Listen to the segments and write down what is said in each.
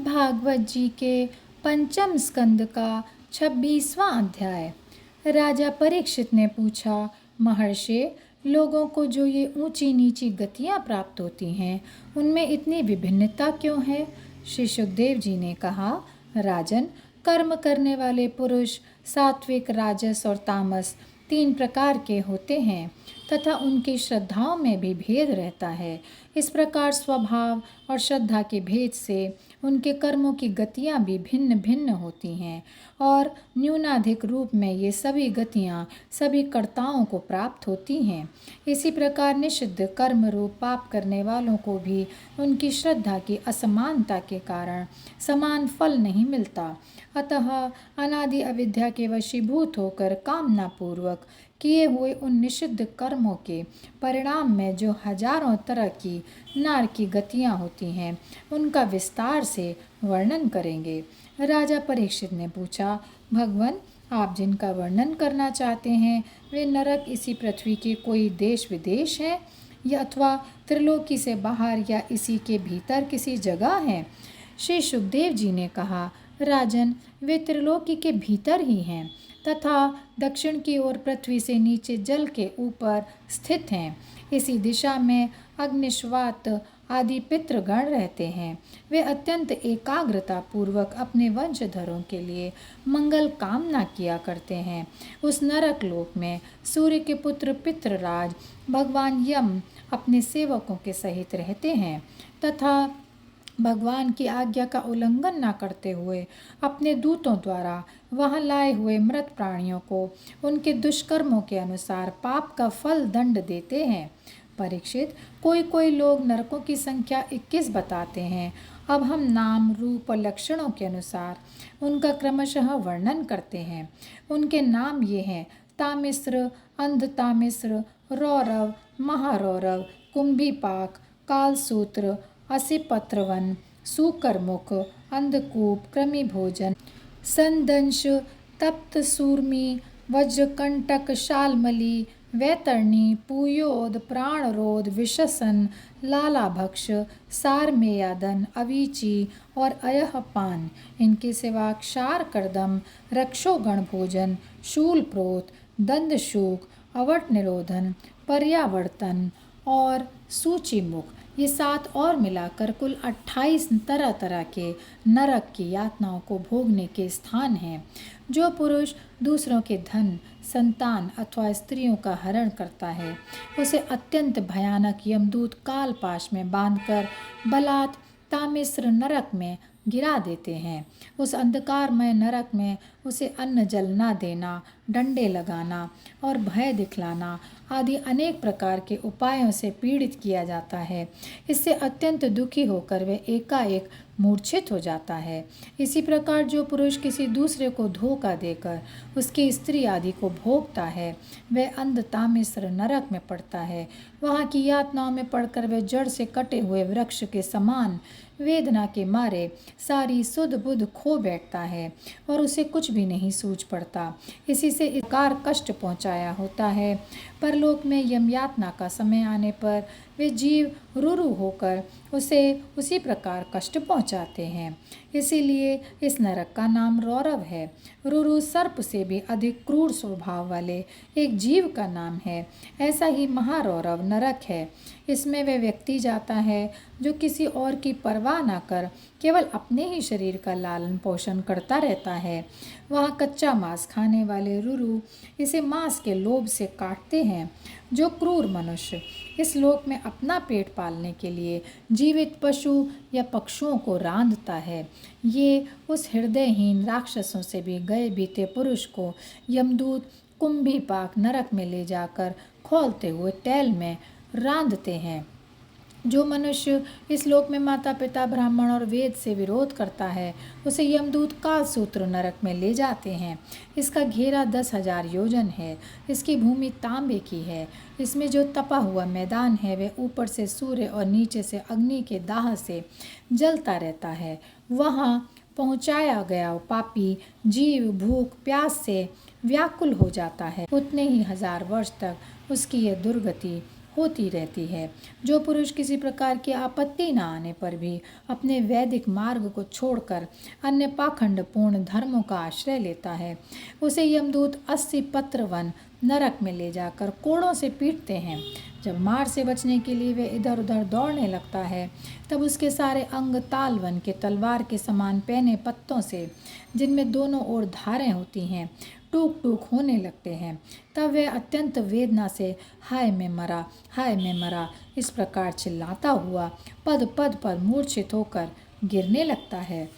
भागवत जी के पंचम स्कंद का 26वां अध्याय। राजा परीक्षित ने पूछा, महर्षि, लोगों को जो ये ऊंची नीची गतियां प्राप्त होती हैं, उनमें इतनी विभिन्नता क्यों है? श्री सुखदेव जी ने कहा, राजन, कर्म करने वाले पुरुष सात्विक, राजस और तामस 3 प्रकार के होते हैं तथा उनकी श्रद्धाओं में भी भेद रहता है। इस प्रकार स्वभाव और श्रद्धा के भेद से उनके कर्मों की गतियां भी भिन्न भिन्न होती हैं और न्यूनाधिक रूप में ये सभी गतियां सभी कर्ताओं को प्राप्त होती हैं। इसी प्रकार निषिद्ध कर्म रूप पाप करने वालों को भी उनकी श्रद्धा की असमानता के कारण समान फल नहीं मिलता। अतः अनादि अविद्या के वशीभूत होकर कामना पूर्वक किए हुए उन निषिद्ध कर्मों के परिणाम में जो हजारों तरह की नार की गतियां होती हैं, उनका विस्तार से वर्णन करेंगे। राजा परीक्षित ने पूछा, भगवान, आप जिनका वर्णन करना चाहते हैं वे नरक इसी पृथ्वी के कोई देश विदेश है या अथवा त्रिलोकी से बाहर या इसी के भीतर किसी जगह हैं? श्री सुखदेव जी ने कहा, राजन, वे त्रिलोकी के भीतर ही हैं तथा दक्षिण की ओर पृथ्वी से नीचे जल के ऊपर स्थित हैं। इसी दिशा में अग्निश्वात आदि पितृगण रहते हैं। वे अत्यंत एकाग्रता पूर्वक अपने वंशधरों के लिए मंगल कामना किया करते हैं। उस नरक लोक में सूर्य के पुत्र पितृराज भगवान यम अपने सेवकों के सहित रहते हैं तथा भगवान की आज्ञा का उल्लंघन न करते हुए अपने दूतों द्वारा वहां लाए हुए मृत प्राणियों को उनके दुष्कर्मों के अनुसार पाप का फल दंड देते हैं। परीक्षित, कोई कोई लोग नरकों की संख्या 21 बताते हैं। अब हम नाम, रूप और लक्षणों के अनुसार उनका क्रमशः वर्णन करते हैं। उनके नाम ये हैं: तामिस्र, अंधतामिस्र, रौरव, महारौरव, कुंभीपाक, कालसूत्र, असिपत्रवन, सूकरमुख, अंधकूप, कृमिभोजन, संदंश, तप्त सूर्मी, वज्रकंटक, शालमली, वैतरणी, पूयोद, प्राणरोध, विशसन, लालाभक्ष, सारमेयादन, अवीची और अयहपान। इनके सिवा क्षार कर्दम, रक्षोगण भोजन, शूलप्रोत, दंदशूक, अवट निरोधन, पर्यावर्तन और सूचीमुख, ये 7 और मिलाकर कुल 28 तरह तरह के नरक की यातनाओं को भोगने के स्थान हैं। जो पुरुष दूसरों के धन, संतान अथवा स्त्रियों का हरण करता है, उसे अत्यंत भयानक यमदूत कालपाश में बांधकर बलात् तामिस्र नरक में गिरा देते हैं। उस अंधकारमय नरक में उसे अन्न जल न देना, डंडे लगाना और भय दिखलाना आदि अनेक प्रकार के उपायों से पीड़ित किया जाता है। इससे अत्यंत दुखी होकर वे एकाएक मूर्छित हो जाता है। इसी प्रकार जो पुरुष किसी दूसरे को धोखा देकर उसकी स्त्री आदि को भोगता है, वह अंधतामिस्र नरक में पड़ता है। वहाँ की यातनाओं में पड़कर वह जड़ से कटे हुए वृक्ष के समान वेदना के मारे सारी सुध बुध खो बैठता है और उसे कुछ भी नहीं सूझ पड़ता। इसी से इकार कष्ट पहुँचाया होता है। परलोक में यमयातना का समय आने पर वे जीव रुरु होकर उसे उसी प्रकार कष्ट पहुँचाते हैं। इसीलिए इस नरक का नाम रौरव है। रुरु सर्प से भी अधिक क्रूर स्वभाव वाले एक जीव का नाम है। ऐसा ही महारौरव नरक है। इसमें वह व्यक्ति जाता है जो किसी और की परवाह न कर केवल अपने ही शरीर का लालन पोषण करता रहता है। वहाँ कच्चा मांस खाने वाले रुरु इसे मांस के लोभ से काटते हैं। जो क्रूर मनुष्य इस लोक में अपना पेट पालने के लिए जीवित पशु या पक्षुओं को रांधता है, ये उस हृदयहीन राक्षसों से भी गए बीते पुरुष को यमदूत कुंभीपाक नरक में ले जाकर खौलते हुए तैल में रांधते हैं। जो मनुष्य इस लोक में माता पिता, ब्राह्मण और वेद से विरोध करता है, उसे यमदूत कालसूत्र नरक में ले जाते हैं। इसका घेरा 10,000 योजन है। इसकी भूमि तांबे की है। इसमें जो तपा हुआ मैदान है वह ऊपर से सूर्य और नीचे से अग्नि के दाह से जलता रहता है। वहाँ पहुँचाया गया पापी जीव भूख प्यास से व्याकुल हो जाता है। उतने ही 1000 वर्ष तक उसकी यह दुर्गति होती रहती है। जो पुरुष किसी प्रकार की आपत्ति न आने पर भी अपने वैदिक मार्ग को छोड़कर अन्य पाखंडपूर्ण धर्मों का आश्रय लेता है, उसे यमदूत 80 पत्र वन नरक में ले जाकर कोड़ों से पीटते हैं। जब मार से बचने के लिए वह इधर उधर दौड़ने लगता है, तब उसके सारे अंग तालवन के तलवार के समान पैने पत्तों से, जिनमें दोनों ओर धारें होती हैं, टूक टूक होने लगते हैं। तब वह अत्यंत वेदना से हाय मैं मरा, हाय मैं मरा इस प्रकार चिल्लाता हुआ पद पद पर मूर्छित होकर गिरने लगता है।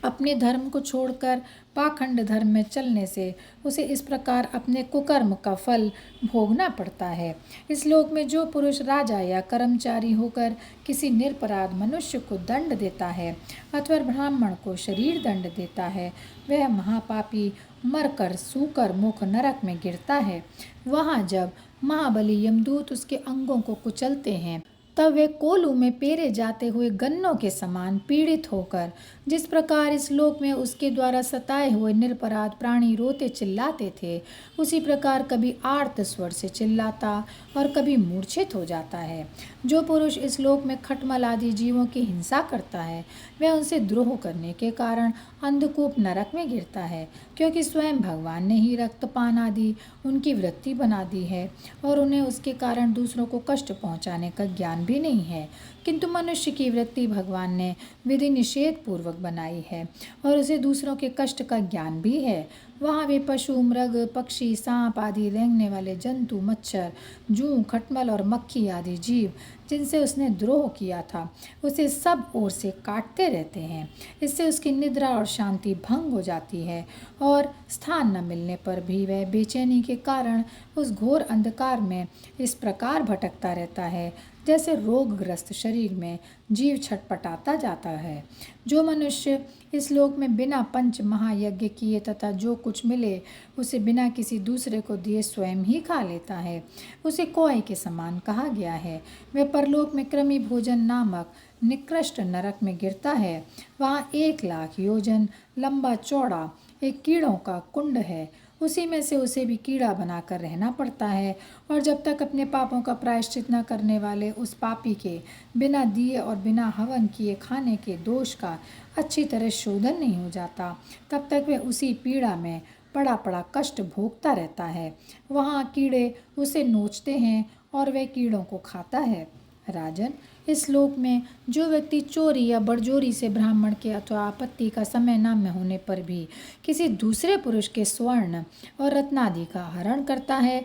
अपने धर्म को छोड़कर पाखंड धर्म में चलने से उसे इस प्रकार अपने कुकर्म का फल भोगना पड़ता है। इस लोक में जो पुरुष राजा या कर्मचारी होकर किसी निरपराध मनुष्य को दंड देता है अथवा ब्राह्मण को शरीर दंड देता है, वह महापापी मरकर सूकर मुख नरक में गिरता है। वहाँ जब महाबली यमदूत उसके अंगों को कुचलते हैं, तब वे कोलू में पेरे जाते हुए गन्नों के समान पीड़ित होकर जिस प्रकार इस लोक में उसके द्वारा सताए हुए निरपराध प्राणी रोते चिल्लाते थे, उसी प्रकार कभी आर्त स्वर से चिल्लाता और कभी मूर्छित हो जाता है। जो पुरुष इस लोक में खटमल आदि जीवों की हिंसा करता है, वह उनसे द्रोह करने के कारण अंधकूप नरक में गिरता है, क्योंकि स्वयं भगवान ने ही रक्तपान आदि उनकी वृत्ति बना दी है और उन्हें उसके कारण दूसरों को कष्ट पहुंचाने का ज्ञान भी नहीं है। किंतु मनुष्य की वृत्ति भगवान ने विधि निषेध पूर्वक बनाई है और उसे दूसरों के कष्ट का ज्ञान भी है। वहाँ वे पशु, मृग, पक्षी, सांप आदि रेंगने वाले जंतु, मच्छर, जूं, खटमल और मक्खी आदि जीव जिनसे उसने द्रोह किया था, उसे सब ओर से काटते रहते हैं। इससे उसकी निद्रा और शांति भंग हो जाती है और स्थान न मिलने पर भी वह बेचैनी के कारण उस घोर अंधकार में इस प्रकार भटकता रहता है जैसे रोगग्रस्त शरीर में जीव छटपटाता जाता है। जो मनुष्य इस लोक में बिना पंच महायज्ञ किए तथा जो कुछ मिले उसे बिना किसी दूसरे को दिए स्वयं ही खा लेता है, उसे कोय के समान कहा गया है। वह परलोक में कृमि भोजन नामक निकृष्ट नरक में गिरता है। वहाँ 1,00,000 योजन लंबा चौड़ा एक कीड़ों का कुंड है, उसी में से उसे भी कीड़ा बनाकर रहना पड़ता है। और जब तक अपने पापों का प्रायश्चित न करने वाले उस पापी के बिना दिए और बिना हवन किए खाने के दोष का अच्छी तरह शोधन नहीं हो जाता, तब तक वह उसी पीड़ा में बड़ा बड़ा कष्ट भोगता रहता है। वहाँ कीड़े उसे नोचते हैं और वह कीड़ों को खाता है। राजन, इस लोक में जो व्यक्ति चोरी या बड़जोरी से ब्राह्मण के अथवा आपत्ति का समय न होने पर भी किसी दूसरे पुरुष के स्वर्ण और रत्नादि का हरण करता है,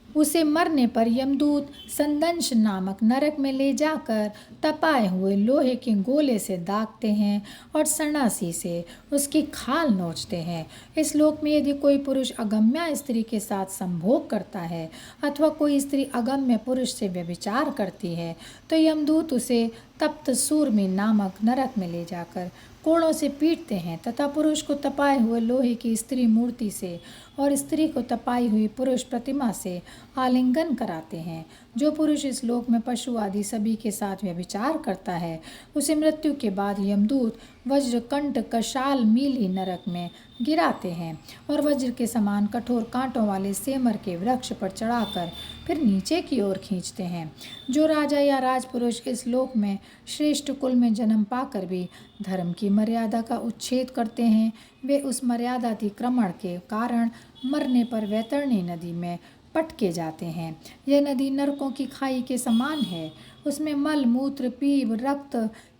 उसे मरने पर यमदूत संदंश नामक नरक में ले जाकर तपाए हुए लोहे के गोले से दागते हैं और सणासी से उसकी खाल नोचते हैं। इस लोक में यदि कोई पुरुष अगम्या स्त्री के साथ संभोग करता है अथवा कोई स्त्री अगम्य पुरुष से व्यभिचार करती है, तो यमदूत उसे तप्त सूर्मी नामक नरक में ले जाकर कोड़ों से पीटते हैं तथा पुरुष को तपाए हुए लोहे की स्त्री मूर्ति से और स्त्री को तपाई हुई पुरुष प्रतिमा से आलिंगन कराते हैं। जो पुरुष इस लोक में पशु आदि सभी के साथ व्यभिचार करता है, उसे मृत्यु के बाद यमदूत वज्रकंठ कशाल मीली नरक में गिराते हैं और वज्र के समान कठोर कांटों वाले सेमर के वृक्ष पर चढ़ाकर फिर नीचे की ओर खींचते हैं। जो राजा या राजपुरुष इस लोक में श्रेष्ठ कुल में जन्म पाकर भी धर्म की मर्यादा का उच्छेद करते हैं, वे उस मर्यादातिक्रमण के कारण मरने पर वैतरणी नदी में पटके जाते हैं। यह नदी नरकों की खाई के समान है। उसमें मल, मूत्र, पीप, रक्त,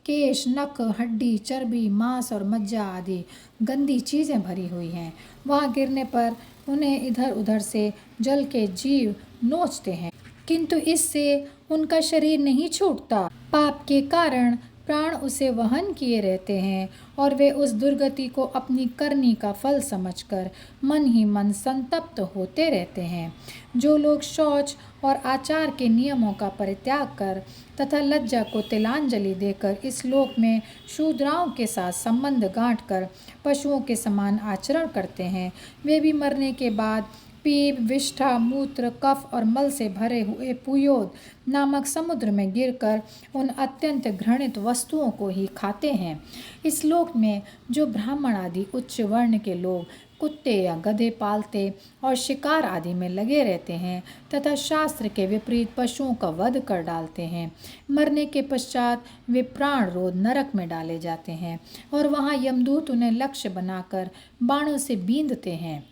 केश, नख, हड्डी, चर्बी, मांस और मज्जा आदि गंदी चीज़ें भरी हुई हैं। वहाँ गिरने पर उन्हें इधर उधर से जल के जीव नोचते हैं, किंतु इससे उनका शरीर नहीं छूटता। पाप के कारण प्राण उसे वहन किए रहते हैं और वे उस दुर्गति को अपनी करनी का फल समझकर मन ही मन संतप्त होते रहते हैं। जो लोग शौच और आचार के नियमों का परित्याग कर तथा लज्जा को तिलांजलि देकर इस लोक में शूद्राओं के साथ संबंध गांठ कर पशुओं के समान आचरण करते हैं, वे भी मरने के बाद पीप, विष्ठा, मूत्र, कफ और मल से भरे हुए पुयोद नामक समुद्र में गिरकर उन अत्यंत घृणित वस्तुओं को ही खाते हैं। इस लोक में जो ब्राह्मण आदि उच्च वर्ण के लोग कुत्ते या गधे पालते और शिकार आदि में लगे रहते हैं तथा शास्त्र के विपरीत पशुओं का वध कर डालते हैं, मरने के पश्चात वे प्राण रोध नरक में डाले जाते हैं और वहाँ यमदूत उन्हें लक्ष्य बनाकर बाणों से बींधते हैं।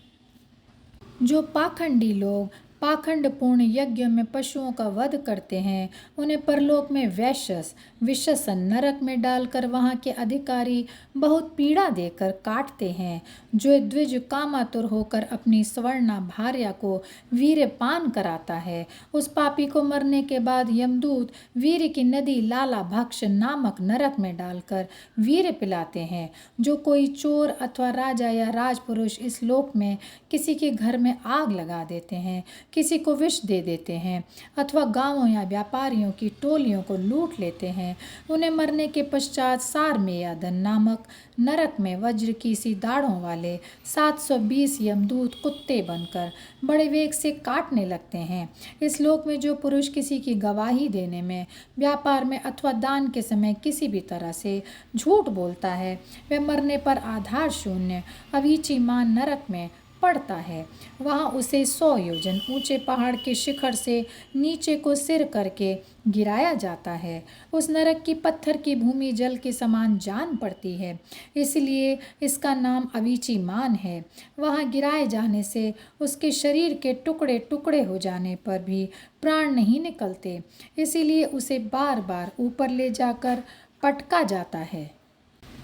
जो पाखंडी लोग पाखंडपूर्ण यज्ञ में पशुओं का वध करते हैं उन्हें परलोक में वैश्यस विशसन नरक में डालकर वहाँ के अधिकारी बहुत पीड़ा देकर काटते हैं। जो द्विज कामातुर होकर अपनी स्वर्णा भार्या को वीर्यपान कराता है उस पापी को मरने के बाद यमदूत वीर की नदी लाला भक्ष नामक नरक में डालकर वीर्य पिलाते हैं। जो कोई चोर अथवा राजा या राजपुरुष इस लोक में किसी के घर में आग लगा देते हैं, किसी को विष दे देते हैं अथवा गांवों या व्यापारियों की टोलियों को लूट लेते हैं, उन्हें मरने के पश्चात सारमेयादन नामक नरक में वज्र की सी दाढ़ों वाले 720 यमदूत कुत्ते बनकर बड़े वेग से काटने लगते हैं। इस लोक में जो पुरुष किसी की गवाही देने में, व्यापार में अथवा दान के समय किसी भी तरह से झूठ बोलता है वह मरने पर आधार शून्य अवीचीमान नरक में पड़ता है। वहाँ उसे 100 योजन ऊंचे पहाड़ के शिखर से नीचे को सिर करके गिराया जाता है। उस नरक की पत्थर की भूमि जल के समान जान पड़ती है, इसलिए इसका नाम अवीचीमान है। वहाँ गिराए जाने से उसके शरीर के टुकड़े टुकड़े हो जाने पर भी प्राण नहीं निकलते, इसीलिए उसे बार बार ऊपर ले जाकर पटका जाता है।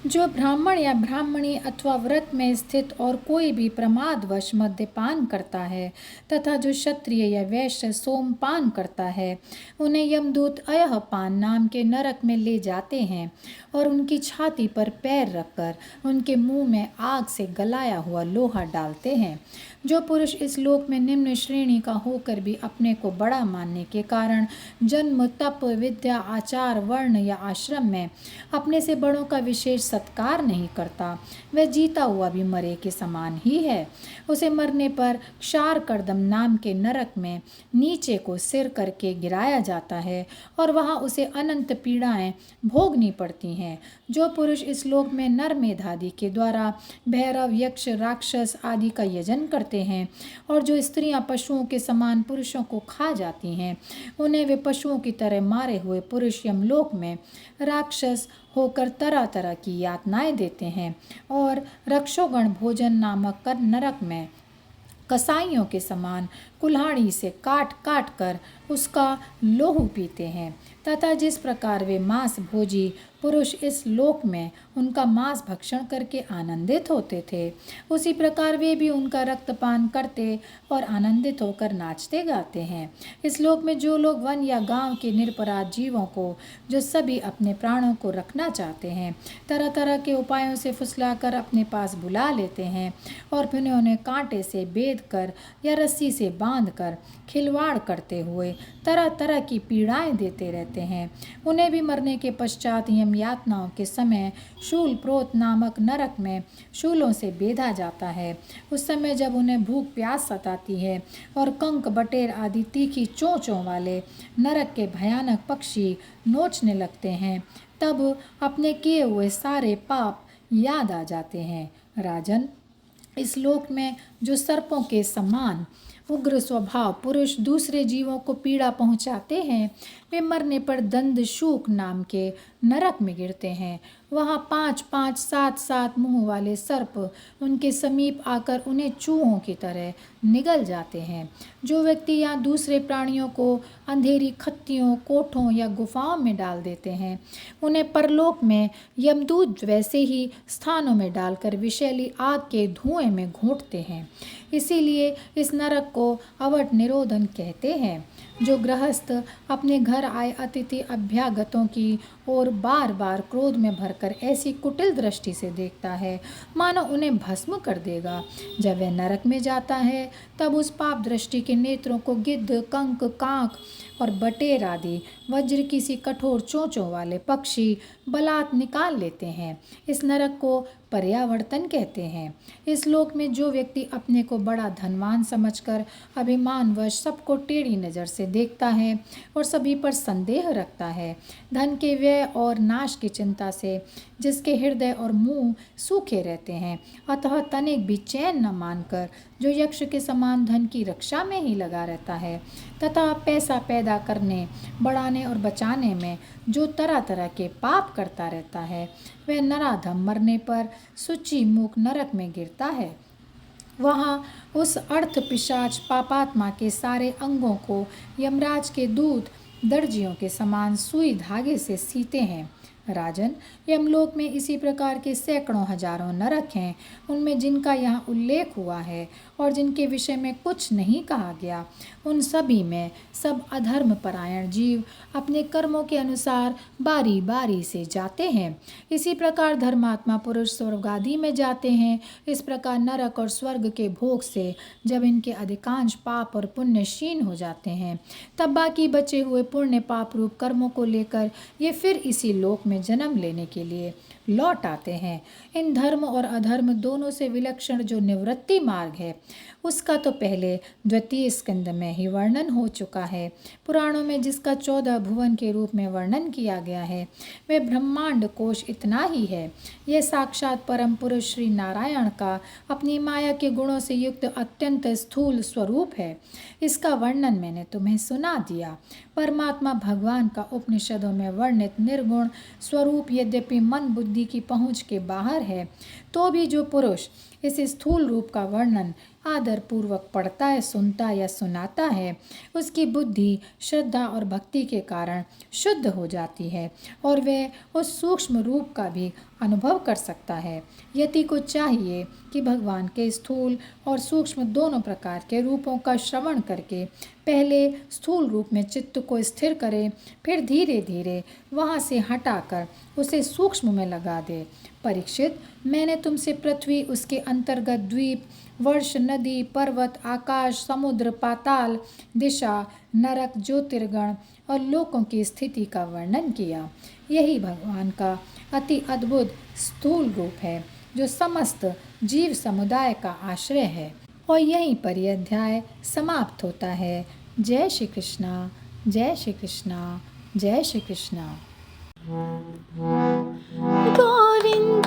जो ब्राह्मण या ब्राह्मणी अथवा व्रत में स्थित और कोई भी प्रमादवश मद्यपान करता है तथा जो क्षत्रिय या वैश्य सोमपान करता है उन्हें यमदूत अयहपान नाम के नरक में ले जाते हैं और उनकी छाती पर पैर रखकर उनके मुंह में आग से गलाया हुआ लोहा डालते हैं। जो पुरुष इस लोक में निम्न श्रेणी का होकर भी अपने को बड़ा मानने के कारण जन्म, तप, विद्या, आचार, वर्ण या आश्रम में अपने से बड़ों का विशेष सत्कार नहीं करता, वह जीता हुआ भी मरे के समान ही है। उसे मरने पर क्षार कर्दम नाम के नरक में नीचे को सिर करके गिराया जाता है और वहाँ उसे अनंत पीड़ाएं भोगनी पड़ती हैं। जो पुरुष इस लोक में नर मेधादि के द्वारा भैरव, यक्ष, राक्षस आदि का यजन करते हैं और जो स्त्रियां पशुओं के समान पुरुषों को खा जाती हैं उन्हें वे पशुओं की तरह मारे हुए पुरुष यमलोक में राक्षस होकर तरह तरह की यातनाएं देते हैं और रक्षोगण भोजन नामक नरक में कसाईयों के समान कुल्हाड़ी से काट काट कर उसका लोहू पीते हैं तथा जिस प्रकार वे मांस भोजी पुरुष इस लोक में उनका मांस भक्षण करके आनंदित होते थे उसी प्रकार वे भी उनका रक्तपान करते और आनंदित होकर नाचते गाते हैं। इस लोक में जो लोग वन या गांव के निरपराध जीवों को जो सभी अपने प्राणों को रखना चाहते हैं तरह तरह के उपायों से फुसलाकर अपने पास बुला लेते हैं और फिर उन्हें कांटे से बेध कर या रस्सी से बांध कर खिलवाड़ करते हुए तरह तरह की पीड़ाएं देते रहते हैं, उन्हें भी मरने के पश्चात यम यातनाओं के समय शूल प्रोत नामक नरक में शूलों से बेधा जाता है। उस समय जब उन्हें भूख प्यास सताती है और कंक, बटेर आदि तीखी चोंचों वाले नरक के भयानक पक्षी नोचने लगते हैं तब अपने किए हुए सारे पाप याद आ जाते हैं। राजन, इस लोक में जो सर्पों के समान उग्र स्वभाव पुरुष दूसरे जीवों को पीड़ा पहुंचाते हैं वे मरने पर दंड शूक नाम के नरक में गिरते हैं। वहाँ 5-5, 7-7 मुंह वाले सर्प उनके समीप आकर उन्हें चूहों की तरह निगल जाते हैं। जो व्यक्ति या दूसरे प्राणियों को अंधेरी खत्तियों, कोठों या गुफाओं में डाल देते हैं उन्हें परलोक में यमदूत वैसे ही स्थानों में डालकर विषैली आग के धुएं में घोंटते हैं। इसीलिए इस नरक को अवट निरोधन कहते हैं। जो गृहस्थ अपने घर आए अतिथि अभ्यागतों की ओर बार बार क्रोध में भरकर ऐसी कुटिल दृष्टि से देखता है मानो उन्हें भस्म कर देगा, जब वह नरक में जाता है तब उस पाप दृष्टि के नेत्रों को गिद्ध, कंक, कांक और बटेर आदि वज्र की सी कठोर चोंचों वाले पक्षी बलात् निकाल लेते हैं। इस नरक को पर्यावर्तन कहते हैं। इस लोक में जो व्यक्ति अपने को बड़ा धनवान समझकर अभिमानवश सबको टेढ़ी नज़र से देखता है और सभी पर संदेह रखता है, धन के व्यय और नाश की चिंता से जिसके हृदय और मुंह सूखे रहते हैं, अतः तनिक भी चैन न मानकर जो यक्ष के समान धन की रक्षा में ही लगा रहता है तथा पैसा पैदा करने, बढ़ाने और बचाने में जो तरह तरह के पाप करता रहता है, वह नराधम मरने पर सूची मुख नरक में गिरता है। वहाँ उस अर्थ पिशाच पापात्मा के सारे अंगों को यमराज के दूत दर्जियों के समान सुई धागे से सीते हैं। राजन, यमलोक में इसी प्रकार के सैकड़ों हजारों नरक हैं। उनमें जिनका यहाँ उल्लेख हुआ है और जिनके विषय में कुछ नहीं कहा गया, उन सभी में सब अधर्म परायण जीव अपने कर्मों के अनुसार बारी बारी से जाते हैं। इसी प्रकार धर्मात्मा पुरुष स्वर्ग आदि में जाते हैं। इस प्रकार नरक और स्वर्ग के भोग से जब इनके अधिकांश पाप और पुण्य क्षीण हो जाते हैं, तब बाकी बचे हुए पुण्य पाप रूप कर्मों को लेकर ये फिर इसी लोक में जन्म लेने के लिए लौट आते हैं। इन धर्म और अधर्म दोनों से विलक्षण जो निवृत्ति मार्ग है, उसका तो पहले द्वितीय स्कंद में ही वर्णन हो चुका है। पुराणों में जिसका 14 भुवन के रूप में वर्णन किया गया है, वह ब्रह्मांड कोश इतना ही है। यह साक्षात परम पुरुष श्री नारायण का अपनी माया के गुणों से युक्त अत्यंत स्थूल स्वरूप है। इसका वर्णन मैंने तुम्हें सुना दिया। परमात्मा भगवान का उपनिषदों में वर्णित निर्गुण स्वरूप यद्यपि मन बुद्धि की पहुँच के बाहर है, तो भी जो पुरुष इस स्थूल रूप का वर्णन आदर पूर्वक पढ़ता है, सुनता या सुनाता है, उसकी बुद्धि श्रद्धा और भक्ति के कारण शुद्ध हो जाती है और वह उस सूक्ष्म रूप का भी अनुभव कर सकता है। यति को चाहिए कि भगवान के स्थूल और सूक्ष्म दोनों प्रकार के रूपों का श्रवण करके पहले स्थूल रूप में चित्त को स्थिर करे, फिर धीरे धीरे वहाँ से हटाकर उसे सूक्ष्म में लगा दे। परीक्षित, मैंने तुमसे पृथ्वी, उसके अंतर्गत द्वीप, वर्ष, नदी, पर्वत, आकाश, समुद्र, पाताल, दिशा, नरक, ज्योतिर्गण और लोकों की स्थिति का वर्णन किया। यही भगवान का अति अद्भुत स्थूल रूप है जो समस्त जीव समुदाय का आश्रय है। और यहीं पर यह अध्याय समाप्त होता है। जय श्री कृष्णा, जय श्री कृष्णा, जय श्री कृष्णा। गोविंद